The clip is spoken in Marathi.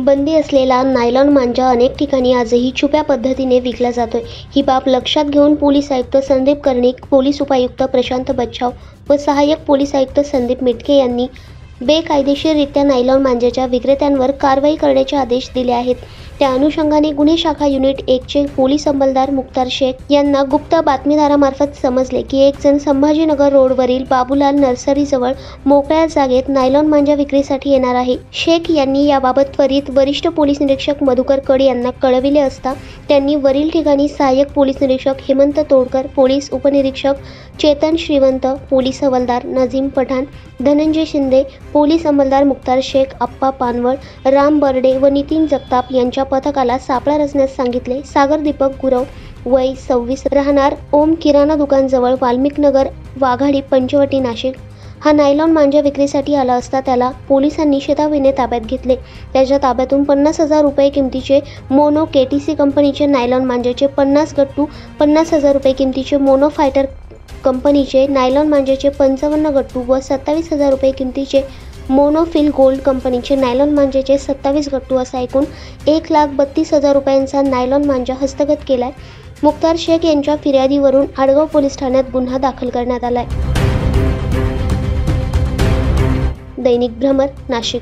बंदी असलेला नायलॉन मांजा अनेक ठिकाणी आजही छुप्या पद्धतीने विकला जातोय। ही बाब लक्षात घेऊन पोलीस आयुक्त संदीप कर्णिक, पोलीस उपायुक्त प्रशांत बच्छाव व सहाय्यक पोलीस आयुक्त संदीप मिटके यांनी बेकायदेशीररित्या नायलॉन मांजाच्या विक्रेत्यांवर कारवाई करण्याचे आदेश दिले आहेत। त्या अनुषंगाने गुन्हे शाखा युनिट 1 चे पोलीस अंमलदार मुख्तार शेख यांना गुप्त बातमीदारामार्फत समजले की एक जण संभाजीनगर रोडवरील बाबूलाल नर्सरीजवळ मोकळ्या जागेत नायलॉन मांजा विक्रीसाठी येणार आहे। शेख यांनी याबाबत त्वरित वरिष्ठ पोलीस निरीक्षक मधुकर कड यांना कळविले असता त्यांनी वरील ठिकाणी सहाय्यक पोलीस निरीक्षक हेमंत तोडकर, पोलीस उपनिरीक्षक चेतन श्रीवंत, पोलीस हवालदार नजीम पठाण, धनंजय शिंदे, पोलीस अंमलदार मुख्तार शेख, अप्पा पानवळ, राम बर्डे व नितीन जगताप यांच्या पथकाला सापळा रचण्यास सांगितले। सागर दीपक गुरव, वय 26, राहणार ओम किराणा दुकान जवळ वाल्मिक नगर, वाघाडी, पंचवटी, नाशिक हा नायलॉन मांजा विक्रीसाठी आला असता त्याला पोलिसांनी शेताविने ताब्यात घेतले। त्याच्या ताब्यातून 50,000 रुपये किमतीचे मोनो केटीसी कंपनीचे नायलॉन मांजाचे 50 गट्टू, 50,000 रुपये किमतीचे मोनो फायटर कंपनीचे नायलॉन मांजाचे 55 गट्टू व 27,000 रुपये किमतीचे मोनोफिल गोल्ड कंपनीचे नायलॉन मांजाचे 27 गट्टू असा एकूण 1,32,000 रुपयांचा नायलॉन मांजा हस्तगत केलाय। मुख्तार शेख यांच्या फिर्यादीवरून आडगाव पोलीस ठाण्यात गुन्हा दाखल करण्यात आलाय। दैनिक भ्रमर, नाशिक।